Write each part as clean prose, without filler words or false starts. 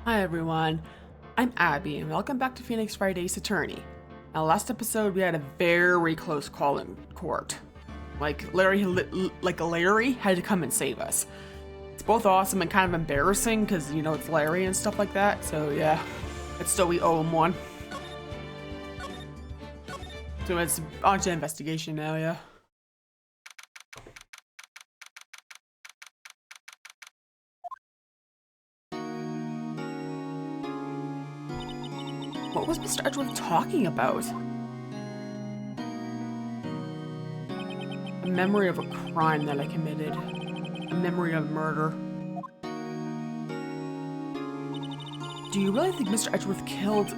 Hi everyone, I'm Abby and welcome back to Phoenix Wright Ace Attorney. Now last episode we had a very close call in court. Larry had to come and save us. It's both awesome and kind of embarrassing because it's Larry and stuff like that, so yeah. But still we owe him one. So it's on to investigation now, yeah. What was Mr. Edgeworth talking about? A memory of a crime that I committed. A memory of murder. Do you really think Mr. Edgeworth killed...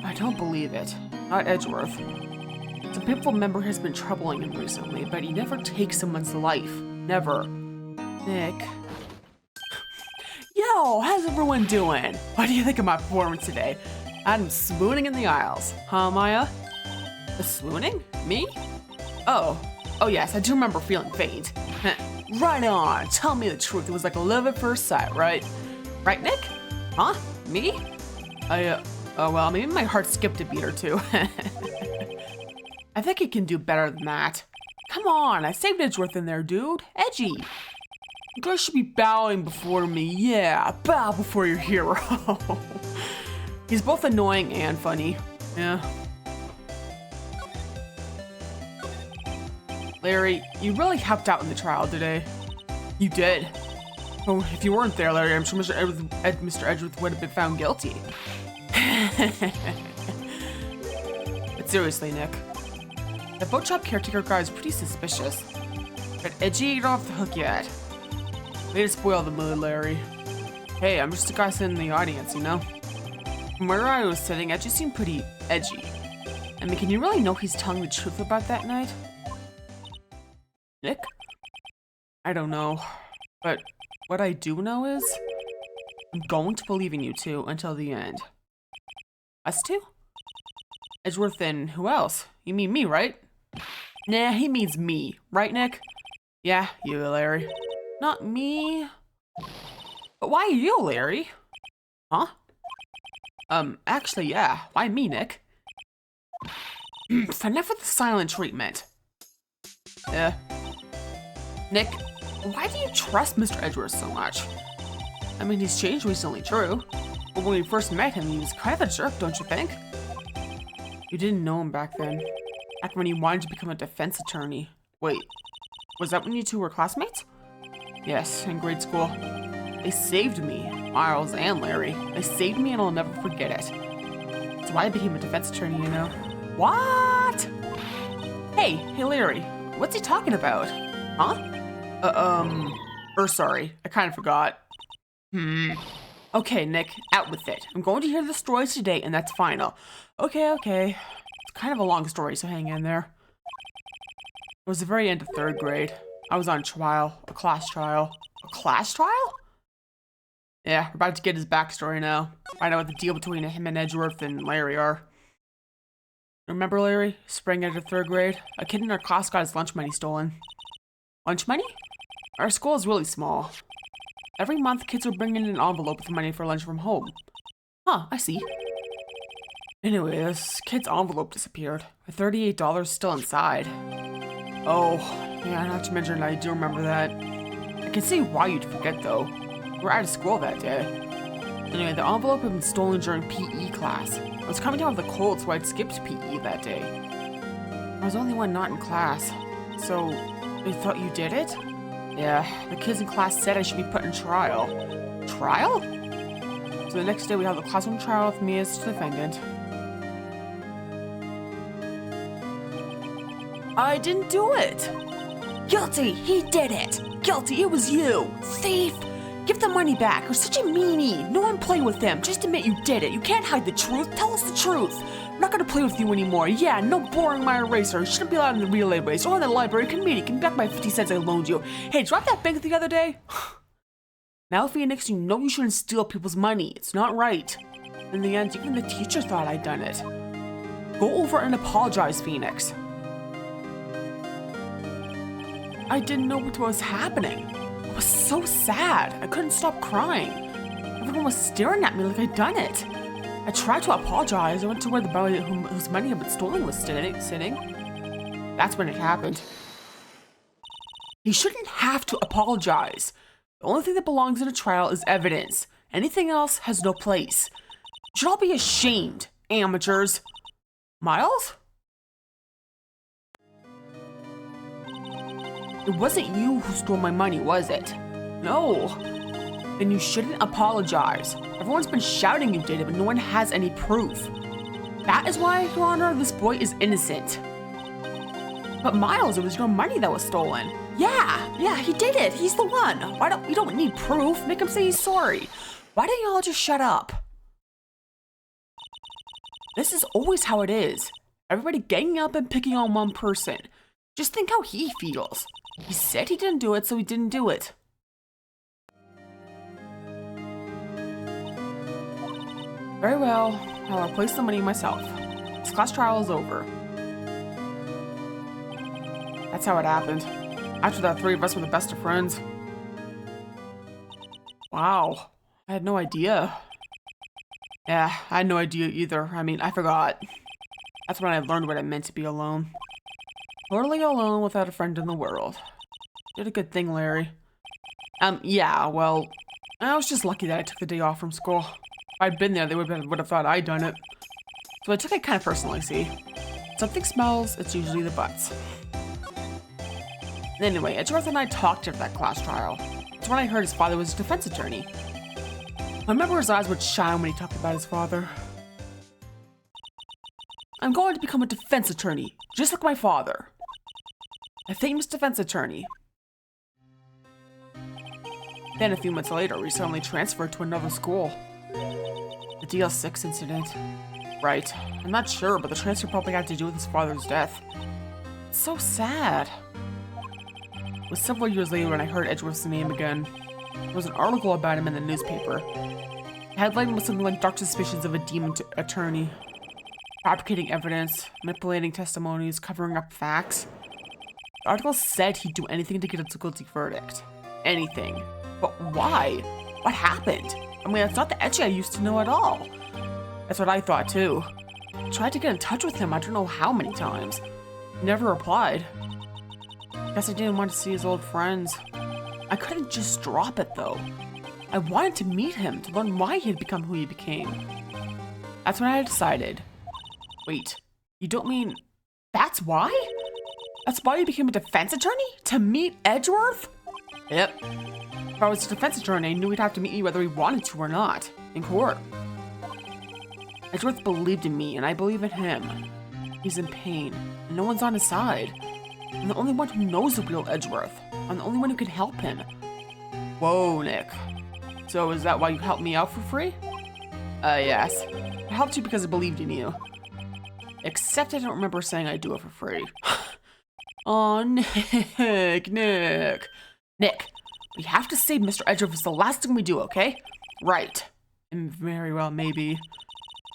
I don't believe it. Not Edgeworth. Some painful memory has been troubling him recently, but he never takes someone's life. Never. Nick. Yo, how's everyone doing? What do you think of my performance today? I'm swooning in the aisles. Huh, Maya? The swooning? Me? Oh yes, I do remember feeling faint. Right on, tell me the truth. It was like love at first sight, right? Right, Nick? Huh? Me? Oh well, maybe my heart skipped a beat or two. I think he can do better than that. Come on, I saved Edgeworth in there, dude. Edgy. You guys should be bowing before me. Yeah, bow before your hero. He's both annoying and funny. Yeah. Larry, you really helped out in the trial today. You did. Oh, if you weren't there, Larry, I'm sure Mr. Edgeworth would have been found guilty. But seriously, Nick, the boat shop caretaker guy is pretty suspicious. But Edgy ain't off the hook yet. Way to spoil the mood, Larry. Hey, I'm just a guy sitting in the audience, you know? From where I was sitting, Edgy seemed pretty edgy. I mean, can you really know he's telling the truth about that night? Nick? I don't know. But what I do know is, I'm going to believe in you two until the end. Us two? Edgeworth and who else? You mean me, right? Nah, he means me. Right, Nick? Yeah, you, Larry. Not me. But why you, Larry? Huh? Actually, yeah. Why me, Nick? Enough with the silent treatment. Nick, why do you trust Mr. Edgeworth so much? I mean, he's changed recently, true. But when we first met him, he was kind of a jerk, don't you think? You didn't know him back then. Back when he wanted to become a defense attorney. Wait, was that when you two were classmates? Yes, in grade school. They saved me, Miles and Larry. They saved me and I'll never forget it. That's why I became a defense attorney, you know. What? Hey, Larry, what's he talking about? Huh? Sorry, I kind of forgot. Okay, Nick, out with it. I'm going to hear the stories today and that's final. Okay. It's kind of a long story, so hang in there. It was the very end of 3rd grade. I was on trial, a class trial. A class trial? Yeah, we're about to get his backstory now. Find out what the deal between him and Edgeworth and Larry are. Remember Larry? Spring end of 3rd grade? A kid in our class got his lunch money stolen. Lunch money? Our school is really small. Every month, kids would bring in an envelope with money for lunch from home. Huh, I see. Anyway, this kid's envelope disappeared, with $38 still inside. Oh, yeah, not to mention I do remember that. I can see why you'd forget though. We were out of school that day. Anyway, the envelope had been stolen during PE class. I was coming down with a cold, so I'd skipped PE that day. I was the only one not in class. So, they thought you did it? Yeah, the kids in class said I should be put in trial. Trial? So the next day we held a classroom trial with me as the defendant. I didn't do it! Guilty! He did it! Guilty! It was you! Thief! Give the money back! You're such a meanie! No one play with him! Just admit you did it! You can't hide the truth! Tell us the truth! I'm not gonna play with you anymore! Yeah, no boring my eraser! You shouldn't be allowed in the relay race or in the library committee! Give me back my 50 cents I loaned you! Hey, drop that bank the other day? Now, Phoenix, you know you shouldn't steal people's money. It's not right. In the end, even the teacher thought I'd done it. Go over and apologize, Phoenix. I didn't know what was happening. I was so sad. I couldn't stop crying. Everyone was staring at me like I'd done it. I tried to apologize. I went to where the boy whose money had been stolen was sitting. That's when it happened. You shouldn't have to apologize. The only thing that belongs in a trial is evidence. Anything else has no place. You should all be ashamed, amateurs. Miles? It wasn't you who stole my money, was it? No. Then you shouldn't apologize. Everyone's been shouting you did it, but no one has any proof. That is why, Your Honor, this boy is innocent. But Miles, it was your money that was stolen. Yeah, he did it. He's the one. We don't need proof. Make him say he's sorry. Why don't you all just shut up? This is always how it is. Everybody ganging up and picking on one person. Just think how he feels. He said he didn't do it, so he didn't do it. Very well, I'll replace the money myself. This class trial is over. That's how it happened. After that, 3 of us were the best of friends. Wow, I had no idea. Yeah, I had no idea either. I mean, I forgot. That's when I learned what it meant to be alone. Totally alone without a friend in the world. Did a good thing, Larry. Yeah, well, I was just lucky that I took the day off from school. If I'd been there, they would have thought I'd done it. So I took it kind of personally, see? Something smells, it's usually the butts. Anyway, Edgeworth and I talked after that class trial. That's when I heard his father was a defense attorney. I remember his eyes would shine when he talked about his father. I'm going to become a defense attorney, just like my father. A famous defense attorney. Then a few months later, we suddenly transferred to another school. The DL6 incident. Right. I'm not sure, but the transfer probably had to do with his father's death. It's so sad. It was several years later when I heard Edgeworth's name again. There was an article about him in the newspaper. The headline was something like Dark Suspicions of a Demon Attorney. Fabricating evidence, manipulating testimonies, covering up facts. The article said he'd do anything to get a guilty verdict. Anything. But why? What happened? I mean, that's not the Edgy I used to know at all. That's what I thought too. I tried to get in touch with him I don't know how many times. He never replied. Guess I didn't want to see his old friends. I couldn't just drop it though. I wanted to meet him to learn why he had become who he became. That's when I decided. Wait, you don't mean that's why? That's why you became a defense attorney? To meet Edgeworth? Yep. If I was a defense attorney, I knew he'd have to meet you whether he wanted to or not. In court. Edgeworth believed in me, and I believe in him. He's in pain, and no one's on his side. I'm the only one who knows the real Edgeworth. I'm the only one who can help him. Whoa, Nick. So is that why you helped me out for free? Yes. I helped you because I believed in you. Except I don't remember saying I'd do it for free. Aw, Nick. We have to save Mr. Edgeworth. It's the last thing we do, okay? Right. And very well, maybe.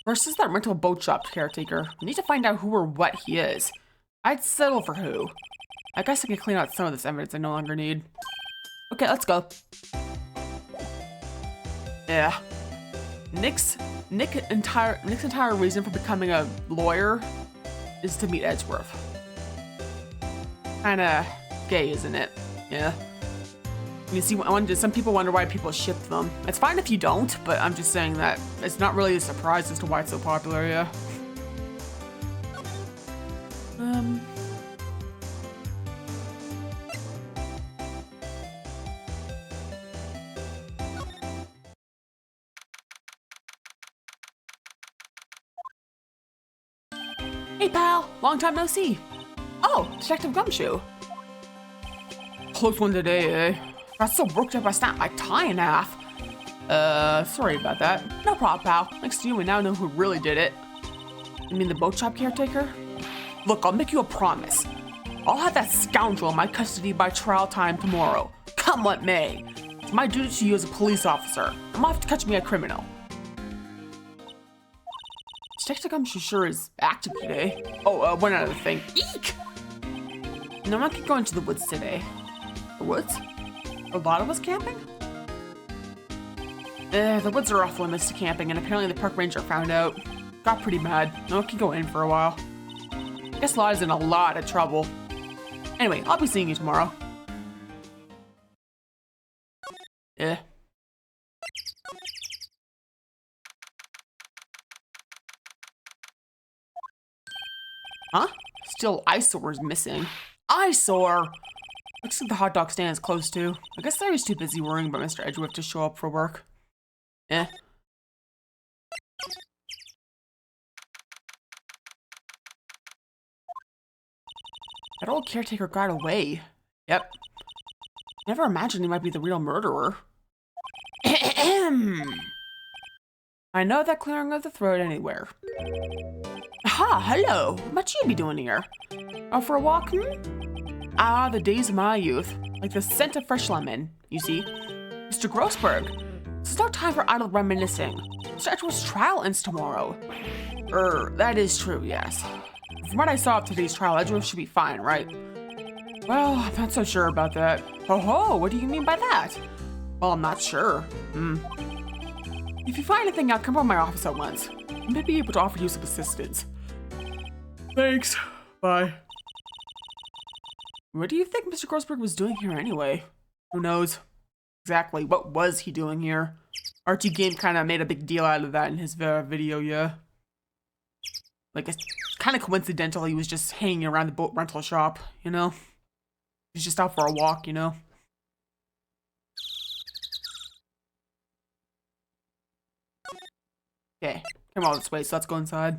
First is that rental boat shop caretaker. We need to find out who or what he is. I'd settle for who. I guess I can clean out some of this evidence I no longer need. Okay, let's go. Yeah. Nick's entire reason for becoming a lawyer is to meet Edgeworth. Kinda gay, isn't it? Yeah. You see, some people wonder why people ship them. It's fine if you don't, but I'm just saying that it's not really a surprise as to why it's so popular, yeah. Hey pal, long time no see. Oh, Detective Gumshoe. Close one today, eh? Got so worked up I snapped my tie in half. Sorry about that. No problem, pal. Thanks to you, we now know who really did it. You mean the boat shop caretaker? Look, I'll make you a promise. I'll have that scoundrel in my custody by trial time tomorrow. Come what may. It's my duty to you as a police officer. I'm off to catch me a criminal. Detective Gumshoe sure is active today. Oh, one other thing. Eek! No, I'm not going to the woods today. The woods? A lot of us camping? The woods are off limits to camping, and apparently the park ranger found out. Got pretty mad. No, can go in for a while. Guess Lotta's in a lot of trouble. Anyway, I'll be seeing you tomorrow. Huh? Still Eyesore's missing. Eyesore! Looks like the hot dog stand is closed too. I guess I was too busy worrying about Mr. Edgeworth to show up for work. That old caretaker got away. Yep. Never imagined he might be the real murderer. I know that clearing of the throat anywhere. Aha, hello. What might you be doing here? Out for a walk, Ah, the days of my youth. Like the scent of fresh lemon, you see. Mr. Grossberg, this is no time for idle reminiscing. Mr. Edgeworth's trial ends tomorrow. That is true, yes. From what I saw of today's trial, Edgeworth should be fine, right? Well, I'm not so sure about that. Ho, what do you mean by that? Well, I'm not sure. If you find anything out, come by my office at once. I may be able to offer you some assistance. Thanks. Bye. What do you think Mr. Grossberg was doing here anyway? Who knows? Exactly, what was he doing here? RT Game kind of made a big deal out of that in his video, yeah. Like, it's kind of coincidental he was just hanging around the boat rental shop, you know? He's just out for a walk, you know? Okay, came all this way, so let's go inside.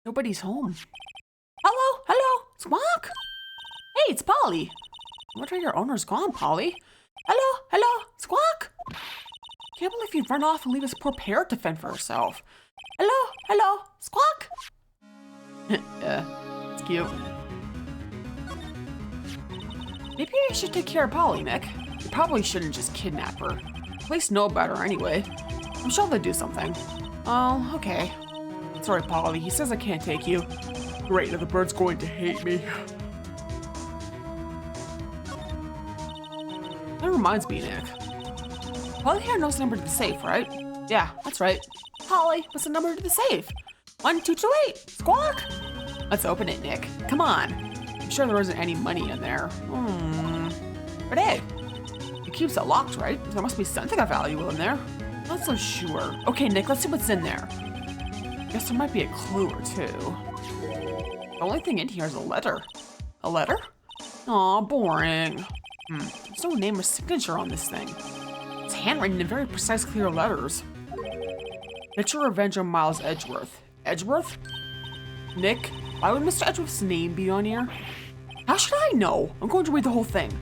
Nobody's home. Hello, Squawk? Hey, it's Polly. What are your owners gone, Polly? Hello, Squawk? Can't believe you'd run off and leave this poor parrot to fend for herself. Hello, Squawk? Yeah, it's cute. Maybe I should take care of Polly, Nick. You probably shouldn't just kidnap her. Police know about her anyway. I'm sure they'll do something. Oh, okay. Sorry, Polly. He says I can't take you. Great, now the bird's going to hate me. That reminds me, Nick. Polly here knows the number to the safe, right? Yeah, that's right. Polly, what's the number to the safe? 1228. Squawk! Let's open it, Nick. Come on. I'm sure there isn't any money in there. But hey, it keeps it locked, right? There must be something of value in there. Not so sure. Okay, Nick, let's see what's in there. Guess there might be a clue or two. The only thing in here is a letter. A letter? Aw, boring. There's no name or signature on this thing. It's handwritten in very precise, clear letters. Get your revenge on Miles Edgeworth. Edgeworth? Nick, why would Mr. Edgeworth's name be on here? How should I know? I'm going to read the whole thing.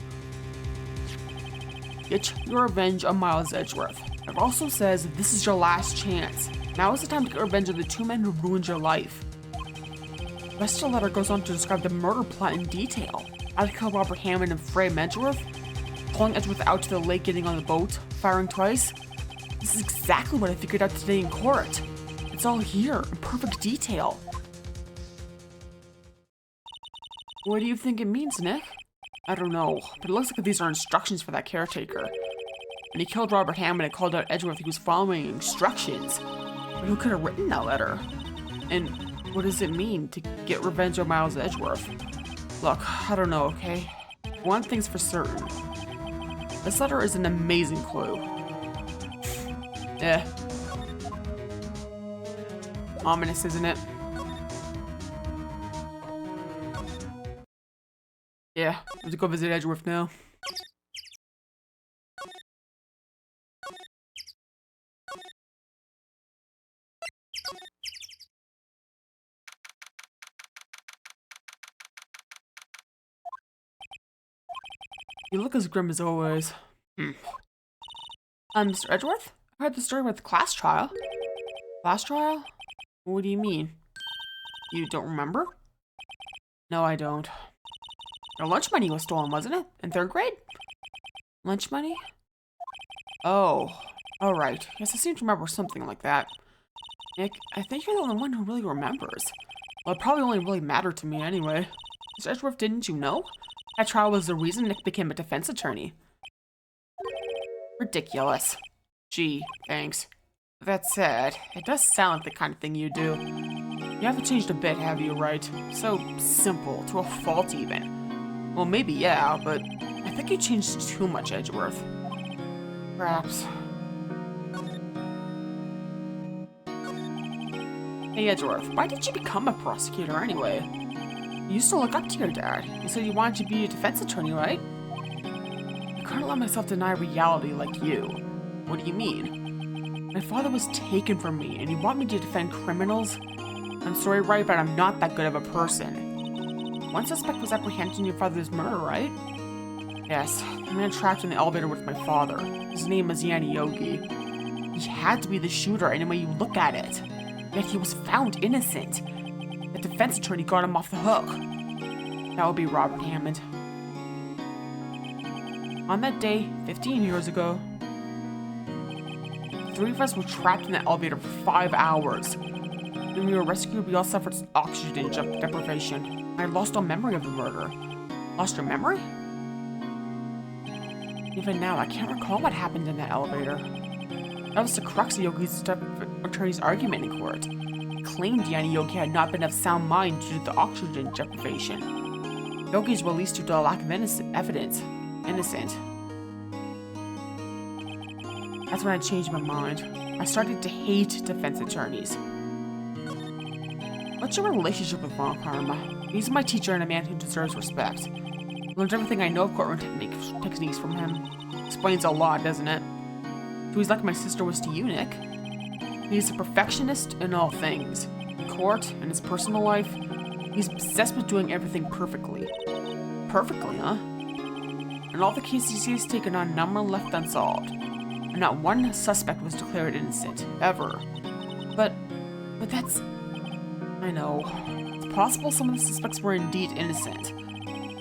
Get your revenge on Miles Edgeworth. It also says this is your last chance. Now is the time to get revenge on the two men who ruined your life. The rest of the letter goes on to describe the murder plot in detail. How to kill Robert Hammond and Frey Edgeworth, pulling Edgeworth out to the lake, getting on the boat, firing twice. This is exactly what I figured out today in court. It's all here in perfect detail. What do you think it means, Nick? I don't know, but it looks like these are instructions for that caretaker. When he killed Robert Hammond and called out Edgeworth, he was following instructions. But who could have written that letter? And what does it mean to get revenge on Miles Edgeworth? Look, I don't know, okay? One thing's for certain. This letter is an amazing clue. Ominous, isn't it? Yeah, I have to go visit Edgeworth now. You look as grim as always. Mr. Edgeworth? I heard the story about the class trial. Class trial? What do you mean? You don't remember? No, I don't. Your lunch money was stolen, wasn't it? In 3rd grade? Lunch money? Oh, alright. Yes, I seem to remember something like that. Nick, I think you're the only one who really remembers. Well, it probably only really mattered to me anyway. Mr. Edgeworth, didn't you know? That trial was the reason Nick became a defense attorney. Ridiculous. Gee, thanks. That said, it does sound like the kind of thing you do. You haven't changed a bit, have you, Wright? So simple, to a fault even. Well, maybe yeah, but I think you changed too much, Edgeworth. Perhaps. Hey, Edgeworth, why did you become a prosecutor anyway? You used to look up to your dad. You said you wanted to be a defense attorney, right? I couldn't let myself deny reality like you. What do you mean? My father was taken from me, and you want me to defend criminals? I'm sorry, Wright, but I'm not that good of a person. One suspect was apprehended in your father's murder, right? Yes, the man trapped in the elevator with my father. His name was Yanni Yogi. He had to be the shooter any way you look at it. Yet he was found innocent. The defense attorney got him off the hook. That would be Robert Hammond. On that day, 15 years ago, the three of us were trapped in the elevator for 5 hours. When we were rescued, we all suffered oxygen deprivation. I lost all memory of the murder. Lost your memory? Even now, I can't recall what happened in that elevator. That was the crux of Yogi's attorney's argument in court. He claimed Yanni Yogi had not been of sound mind due to the oxygen deprivation. Yogi is released due to a lack of evidence. Innocent. That's when I changed my mind. I started to hate defense attorneys. What's your relationship with Von Karma? He's my teacher and a man who deserves respect. I learned everything I know of courtroom techniques from him. Explains a lot, doesn't it? So he's like my sister was to you, Nick. He's a perfectionist in all things. In court, in his personal life, he's obsessed with doing everything perfectly. Perfectly, huh? In all the cases he has taken on, none were left unsolved. And not one suspect was declared innocent, ever. But that's... I know. It's possible some of the suspects were indeed innocent.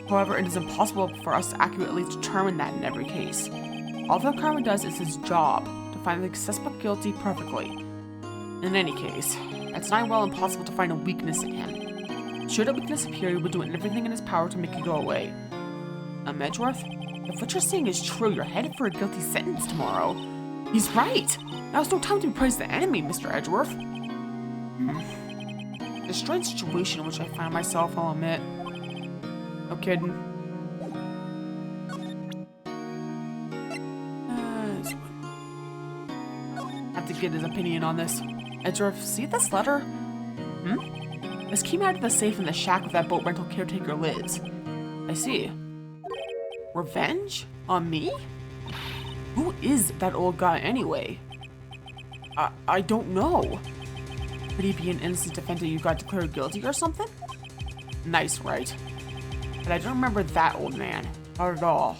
However, it is impossible for us to accurately determine that in every case. All that Karma does is his job, to find the suspect guilty perfectly. In any case, it's not well impossible to find a weakness in him. Should a weakness appear, he would do everything in his power to make it go away. Edgeworth? If what you're saying is true, you're headed for a guilty sentence tomorrow. He's right! Now's no time to praise the enemy, Mr. Edgeworth. A strange situation in which I find myself, I'll admit. No kidding. Have to get his opinion on this. Edgeworth, see this letter? This came out of the safe in the shack of that boat rental caretaker Liz. I see. Revenge? On me? Who is that old guy anyway? I don't know. Could he be an innocent defendant you got declared guilty or something? Nice, right? But I don't remember that old man. Not at all.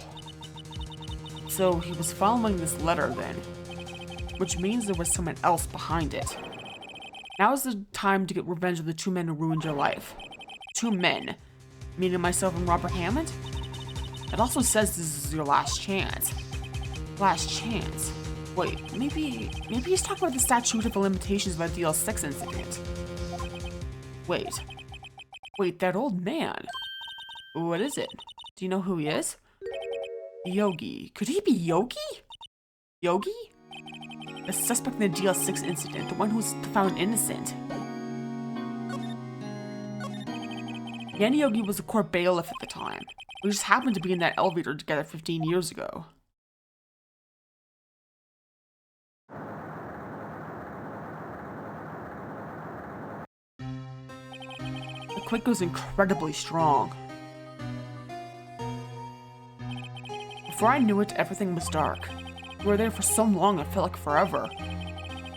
So he was following this letter then. Which means there was someone else behind it. Now is the time to get revenge of the two men who ruined your life. Two men. Meaning myself and Robert Hammond? It also says this is your last chance. Last chance? Wait, maybe he's talking about the statute of limitations of the DL6 incident. Wait, that old man. What is it? Do you know who he is? Yogi. Could he be Yogi? Yogi? The suspect in the DL6 incident, the one who was found innocent. Yanni Yogi was a court bailiff at the time. We just happened to be in that elevator together 15 years ago. The quake was incredibly strong. Before I knew it, everything was dark. We were there for so long, it felt like forever.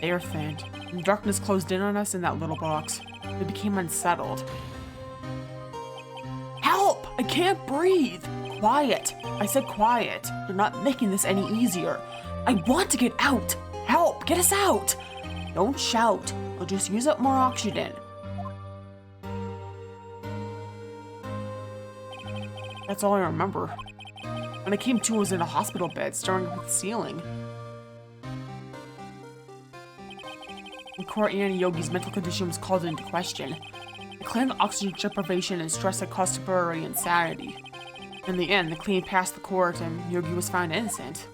Air thinned, and darkness closed in on us in that little box. We became unsettled. Help! I can't breathe! Quiet! I said quiet. You're not making this any easier. I want to get out! Help! Get us out! Don't shout. I'll just use up more oxygen. That's all I remember. When I came to, I was in a hospital bed, staring up at the ceiling. In court, Yanni Yogi's mental condition was called into question. They claimed the oxygen deprivation and stress had caused temporary insanity. In the end, the claim passed the court and Yogi was found innocent.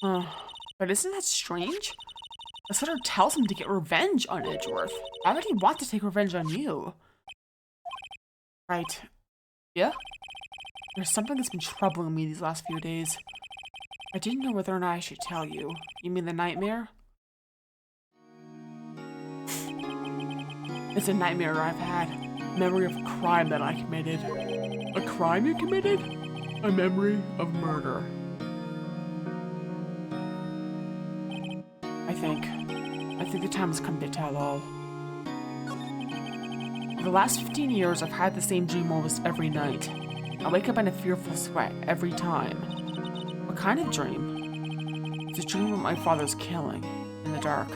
But isn't that strange? The setter tells him to get revenge on Edgeworth. Why would he want to take revenge on you? Right. Yeah? There's something that's been troubling me these last few days. I didn't know whether or not I should tell you. You mean the nightmare? It's a nightmare I've had. Memory of a crime that I committed. A crime you committed? A memory of murder. I think the time has come to tell all. For the last 15 years, I've had the same dream almost every night. I wake up in a fearful sweat every time. What kind of dream? It's a dream of my father's killing in the dark.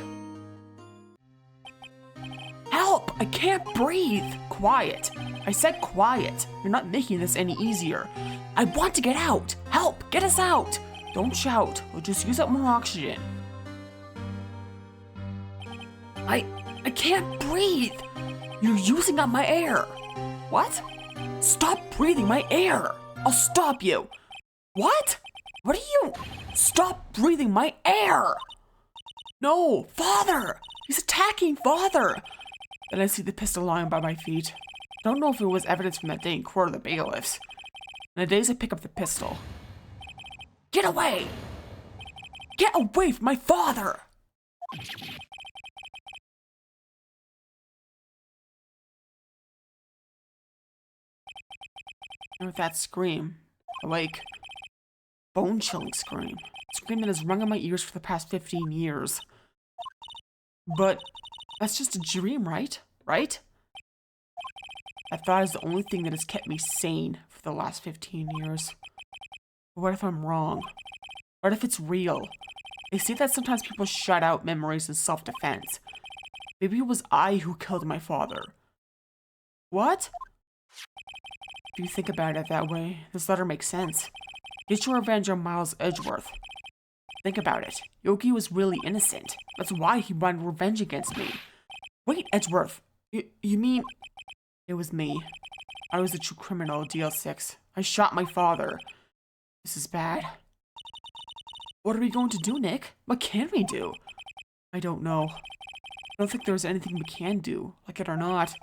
Help! I can't breathe! Quiet! I said quiet! You're not making this any easier. I want to get out! Help! Get us out! Don't shout. We'll just use up more oxygen. I can't breathe! You're using up my air! What? Stop breathing my air! I'll stop you! What? What are you? Stop breathing my air! No! Father! He's attacking Father! Then I see the pistol lying by my feet. Don't know if it was evidence from that day in court of the bailiffs. In a daze I pick up the pistol. Get away! Get away from my father! And with that scream, awake. Bone-chilling scream. A scream that has rung in my ears for the past 15 years. But that's just a dream, right? Right? That thought is the only thing that has kept me sane for the last 15 years. But what if I'm wrong? What if it's real? They say that sometimes people shut out memories in self-defense. Maybe it was I who killed my father. What? If you think about it that way, this letter makes sense. Get your revenge on Miles Edgeworth. Think about it. Yogi was really innocent. That's why he wanted revenge against me. Wait, Edgeworth. You mean... It was me. I was the true criminal, DL6. I shot my father. This is bad. What are we going to do, Nick? What can we do? I don't know. I don't think there's anything we can do, like it or not.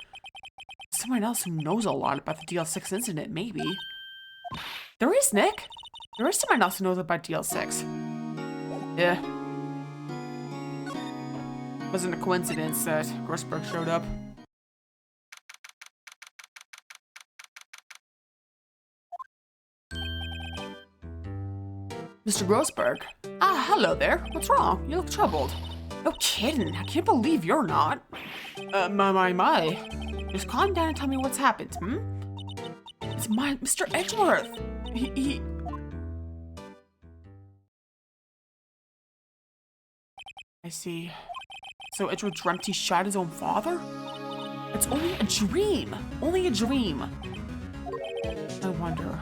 Someone else who knows a lot about the DL6 incident, maybe. There is, Nick! There is someone else who knows about DL6. Yeah. It wasn't a coincidence that Grossberg showed up. Mr. Grossberg? Ah, hello there. What's wrong? You look troubled. No kidding. I can't believe you're not. My. Just calm down and tell me what's happened, hmm? It's Mr. Edgeworth. He... I see. So Edgeworth dreamt he shot his own father? It's only a dream. Only a dream. I wonder...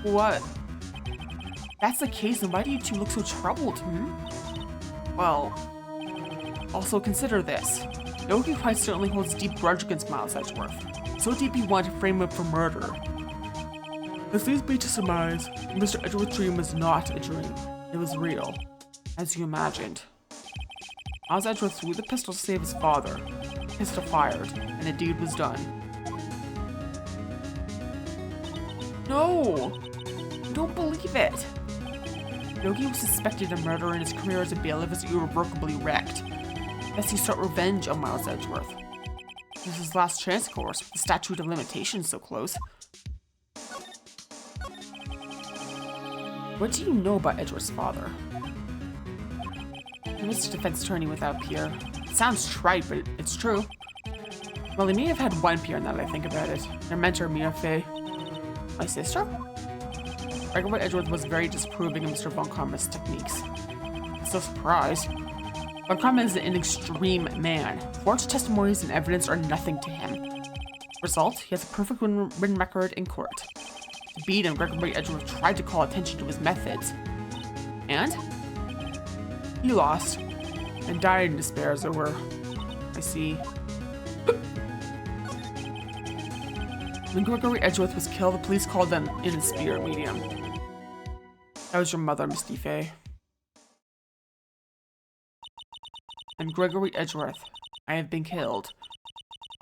What? That's the case, then why do you two look so troubled, hmm? Well... Also consider this. Yogi quite certainly holds a deep grudge against Miles Edgeworth. So deep he wanted to frame him for murder. This leads me to surmise Mr. Edgeworth's dream was not a dream. It was real, as you imagined. Miles Edgeworth threw the pistol to save his father. The pistol fired, and the deed was done. No! I don't believe it! Yogi was suspected of murder and his career as a bailiff was irrevocably wrecked. Lest he sought revenge on Miles Edgeworth. This is his last chance, of course, with the statute of limitations so close. What do you know about Edgeworth's father? He was a defense attorney without peer. It sounds trite, but it's true. Well, he may have had one peer now that I think about it. Their mentor, Mia Fey. My sister? Edward Edgeworth was very disapproving of Mr. Von Karma's techniques. I'm so surprised. Von Karma is an extreme man. Forged testimonies and evidence are nothing to him. Result, he has a perfect written record in court. To beat him, Gregory Edgeworth tried to call attention to his methods. And? He lost. And died in despair, as it were. I see. When Gregory Edgeworth was killed, the police called them in the spirit medium. That was your mother, Miss Fay. And Gregory Edgeworth, I have been killed.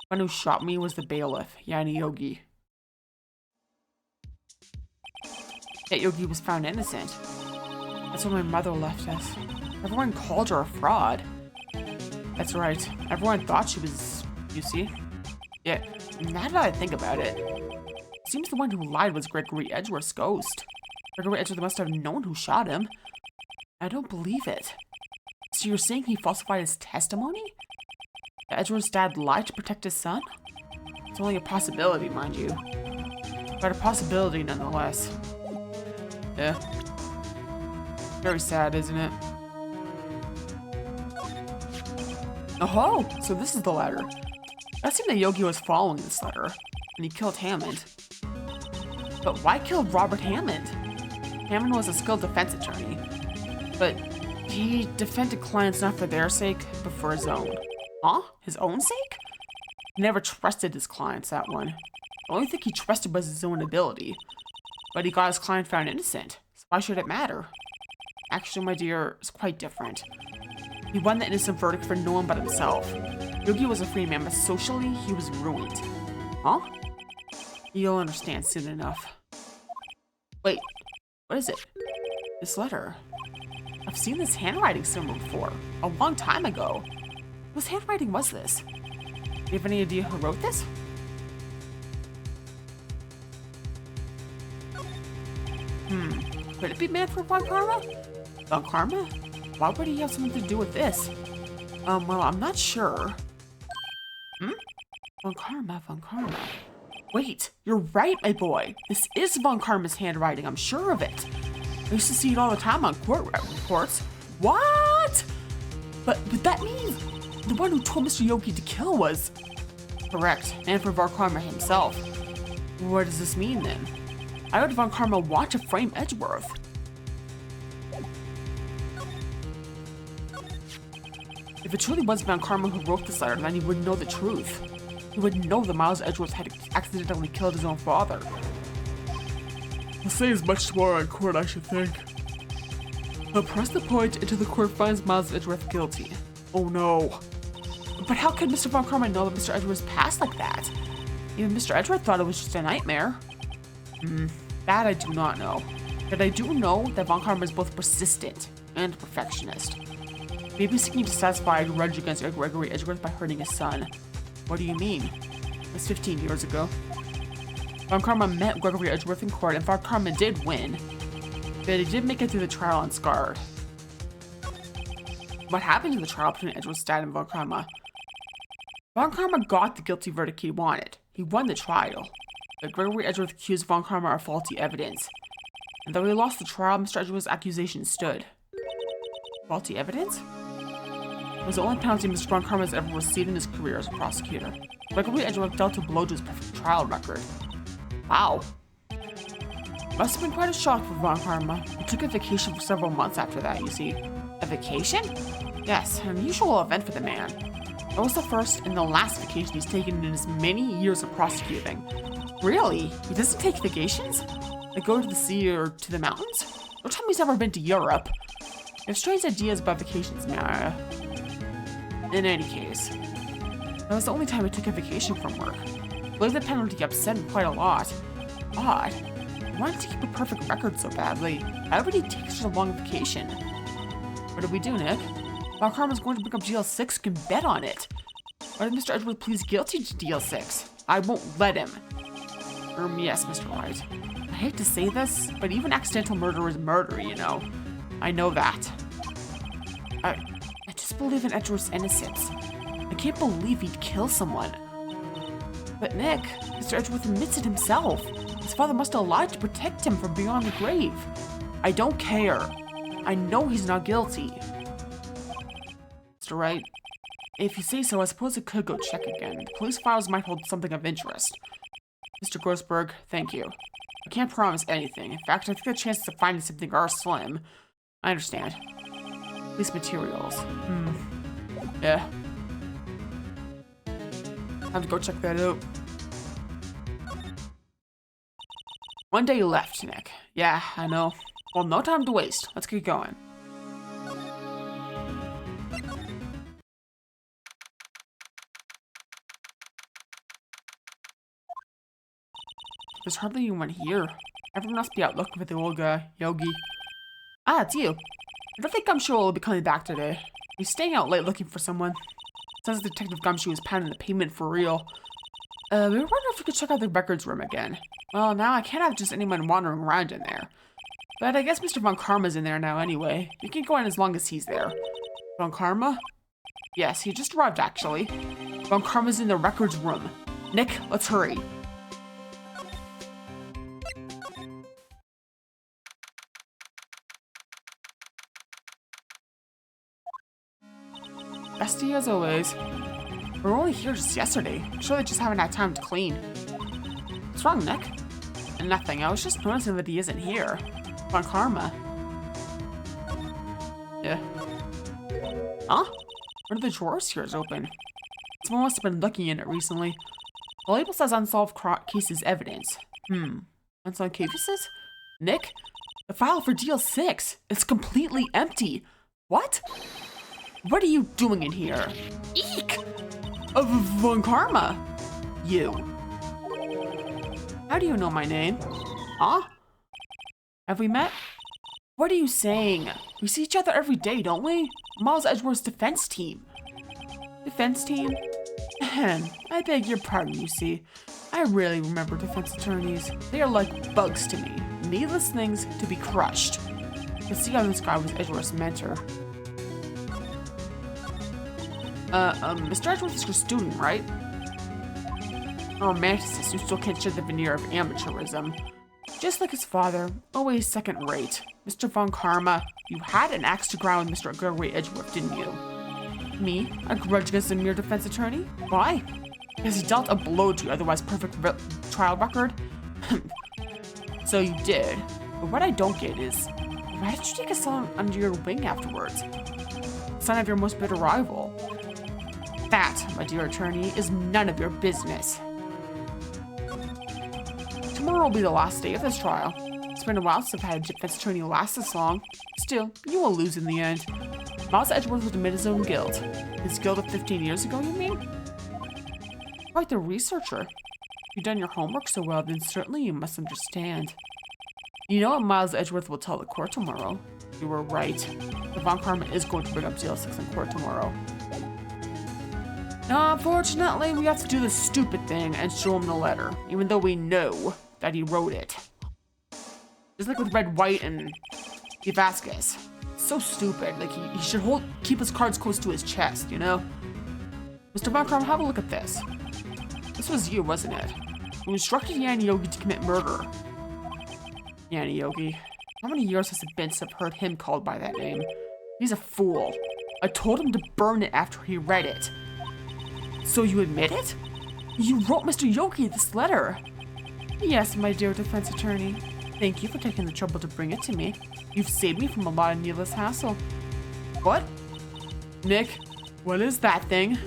The one who shot me was the bailiff, Yanni Yogi. Yet Yogi was found innocent. That's when my mother left us. Everyone called her a fraud. That's right. Everyone thought she was, you see? Yeah, now that I think about it, it seems the one who lied was Gregory Edgeworth's ghost. Gregory Edgeworth must have known who shot him. I don't believe it. So you're saying he falsified his testimony? That Edgeworth's dad lied to protect his son? It's only a possibility, mind you. But a possibility nonetheless. Yeah. Very sad, isn't it? Oh, so this is the letter. It seemed that Yogi was following this letter, and he killed Hammond. But why kill Robert Hammond? Hammond was a skilled defense attorney, but he defended clients not for their sake, but for his own. Huh? His own sake? He never trusted his clients, that one. The only thing he trusted was his own ability. But he got his client found innocent, so why should it matter? Actually, my dear, it's quite different. He won the innocent verdict for no one but himself. Yogi was a free man, but socially, he was ruined. Huh? You'll understand soon enough. Wait, what is it? This letter. I've seen this handwriting somewhere before, a long time ago. Whose handwriting was this? Do you have any idea who wrote this? Could it be Manfred von Karma? Von Karma? Why would he have something to do with this? Well, I'm not sure. Von Karma, Von Karma. Wait, you're right, my boy. This is Von Karma's handwriting, I'm sure of it. I used to see it all the time on court reports. What? But that means the one who told Mr. Yogi to kill was... Correct, Manfred von Karma himself. What does this mean, then? I would Von Karma want to frame Edgeworth. If it truly was Von Karma who wrote this letter, then he would know the truth. He would know that Miles Edgeworth had accidentally killed his own father. I'll say as much tomorrow in court, I should think. I'll press the point until the court finds Miles Edgeworth guilty. Oh no. But how could Mr. Von Karma know that Mr. Edgeworth passed like that? Even Mr. Edgeworth thought it was just a nightmare. That I do not know. But I do know that Von Karma is both persistent and perfectionist. Maybe seeking to satisfy a grudge against Gregory Edgeworth by hurting his son. What do you mean? It was 15 years ago. Von Karma met Gregory Edgeworth in court, and Von Karma did win. But he did make it through the trial unscarred. What happened in the trial between Edgeworth's dad and Von Karma? Von Karma got the guilty verdict he wanted. He won the trial. But Gregory Edgeworth accused Von Karma of faulty evidence. And though he lost the trial, Mr. Edgeworth's accusation stood. Faulty evidence? It was the only penalty Mr. Von Karma has ever received in his career as a prosecutor. Gregory Edgeworth dealt a blow to his perfect trial record. Wow. Must have been quite a shock for Von Karma. He took a vacation for several months after that, you see. A vacation? Yes, an unusual event for the man. It was the first and the last vacation he's taken in his many years of prosecuting. Really? He doesn't take vacations? Like go to the sea or to the mountains? Don't tell me he's ever been to Europe. You have strange ideas about vacations, Maya. In any case, that was the only time he took a vacation from work. I believe the penalty upset him quite a lot. Odd. He wanted to keep a perfect record so badly. Why would he take such a long vacation? What do we do, Nick? Von Karma's going to bring up GL6, you can bet on it. Why did Mr. Edgeworth plead guilty to GL6? I won't let him. Yes, Mr. Wright. I hate to say this, but even accidental murder is murder, you know. I know that. I just believe in Edgeworth's innocence. I can't believe he'd kill someone. But Nick, Mr. Edgeworth admits it himself. His father must have lied to protect him from beyond the grave. I don't care. I know he's not guilty. Mr. Wright, if you say so, I suppose I could go check again. The police files might hold something of interest. Mr. Grossberg, thank you. I can't promise anything. In fact, I think the chances of finding something are slim. I understand. Police materials. Yeah. Time to go check that out. 1 day left, Nick. Yeah, I know. Well, no time to waste. Let's get going. There's hardly anyone here. Everyone must be out looking for the old guy, Yogi. Ah, it's you. I don't think Gumshoe will be coming back today. He's staying out late looking for someone. Sounds like Detective Gumshoe is pounding the pavement for real. We were wondering if we could check out the records room again. Well, now I can't have just anyone wandering around in there. But I guess Mr. Von Karma's in there now anyway. You can go in as long as he's there. Von Karma? Yes, he just arrived actually. Von Karma's in the records room. Nick, let's hurry. Bestie as always. We were only here just yesterday. I'm sure they just haven't had time to clean. What's wrong, Nick? Nothing. I was just noticing that he isn't here. Von Karma. Yeah. Huh? One of the drawers here is open. Someone must have been looking in it recently. The label says unsolved cases evidence. Unsolved cases? Nick? The file for deal 6. It's completely empty. What? What are you doing in here? Eek! Von Karma. You. How do you know my name? Huh? Have we met? What are you saying? We see each other every day, don't we? Miles Edgeworth's defense team. Defense team? Ahem. I beg your pardon, you see. I rarely remember defense attorneys. They are like bugs to me. Needless things to be crushed. You see how this guy was Edgeworth's mentor. Mr. Edgeworth is your student, right? A romanticist who still can't shed the veneer of amateurism. Just like his father, always second rate. Mr. Von Karma, you had an axe to grind with Mr. Gregory Edgeworth, didn't you? Me? A grudge against a mere defense attorney? Why? Because he dealt a blow to your otherwise perfect trial record? So you did. But what I don't get is, why did you take a son under your wing afterwards? Son of your most bitter rival. That, my dear attorney, is none of your business. Tomorrow will be the last day of this trial. It's been a while since I've had a defense attorney last this long. Still, you will lose in the end. Miles Edgeworth would admit his own guilt. His guilt of 15 years ago, you mean? Quite the researcher. You've done your homework so well, then certainly you must understand. You know what Miles Edgeworth will tell the court tomorrow. You were right. The Von Karma is going to bring up deal 6 in court tomorrow. Now, unfortunately, we have to do the stupid thing and show him the letter, even though we know that he wrote it. Just like with Red, White, and Vasquez. So stupid. Like, he should keep his cards close to his chest, you know? Mr. Von Karma, have a look at this. This was you, wasn't it? Who instructed Yanni Yogi to commit murder. Yanni Yogi. How many years has it been since I've heard him called by that name? He's a fool. I told him to burn it after he read it. So you admit it? You wrote Mr. Yogi this letter. Yes, my dear defense attorney. Thank you for taking the trouble to bring it to me. You've saved me from a lot of needless hassle. What? Nick, what is that thing?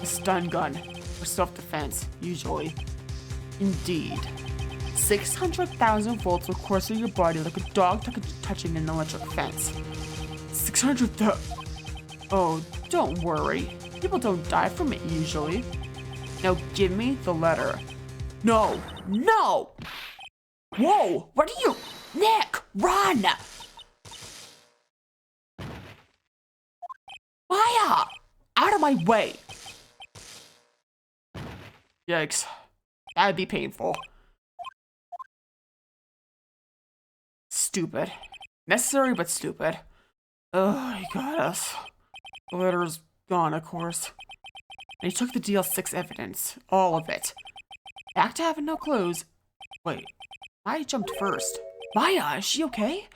A stun gun. For self-defense, usually. Indeed. 600,000 volts will course through your body like a dog touching an electric fence. 600,000... Oh, don't worry. People don't die from it usually. Now give me the letter. No! No! Whoa! What are you? Nick! Run! Maya! Out of my way! Yikes. That'd be painful. Stupid. Necessary but stupid. Oh, he got us. The letter's gone, of course. And he took the DL6 evidence. All of it. Back to having no clues. Wait. Maya jumped first. Maya, is she okay?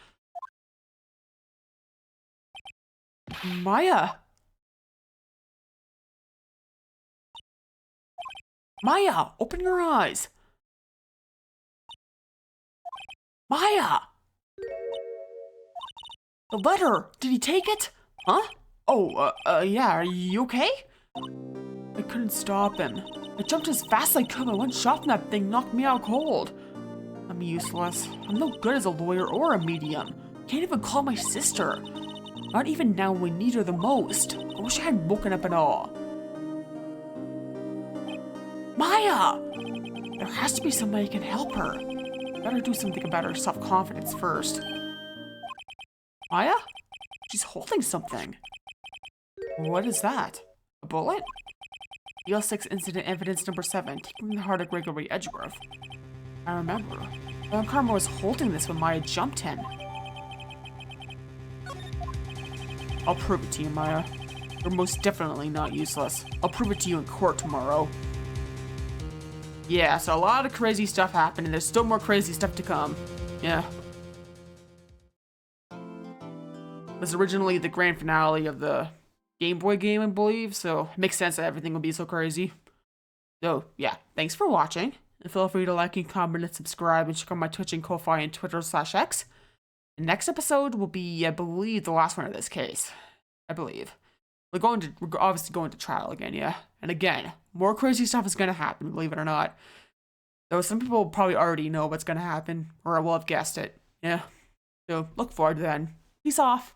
Maya! Maya, open your eyes! Maya! The letter! Did he take it? Huh? Oh, yeah, are you okay? I couldn't stop him. I jumped as fast as I could, but one shot from that thing knocked me out cold. I'm useless. I'm no good as a lawyer or a medium. Can't even call my sister. Not even now when we need her the most. I wish I hadn't woken up at all. Maya! There has to be somebody who can help her. Better do something about her self-confidence first. Maya? She's holding something. What is that? A bullet? EL6 incident evidence number 7, taking the heart of Gregory Edgeworth. I remember. Karma was holding this when Maya jumped him. I'll prove it to you, Maya. You're most definitely not useless. I'll prove it to you in court tomorrow. Yeah, so a lot of crazy stuff happened, and there's still more crazy stuff to come. Yeah. It was originally the grand finale of the Game Boy game, I believe, so it makes sense that everything will be so crazy. So, yeah, thanks for watching. And feel free to like and comment and subscribe, and check out my Twitch and Ko-Fi and Twitter/X. The next episode will be, I believe, the last one of this case. I believe. We're obviously going to trial again, yeah? And again, more crazy stuff is going to happen, believe it or not. Though some people probably already know what's going to happen, or will have guessed it, yeah? So, look forward to that. Peace off.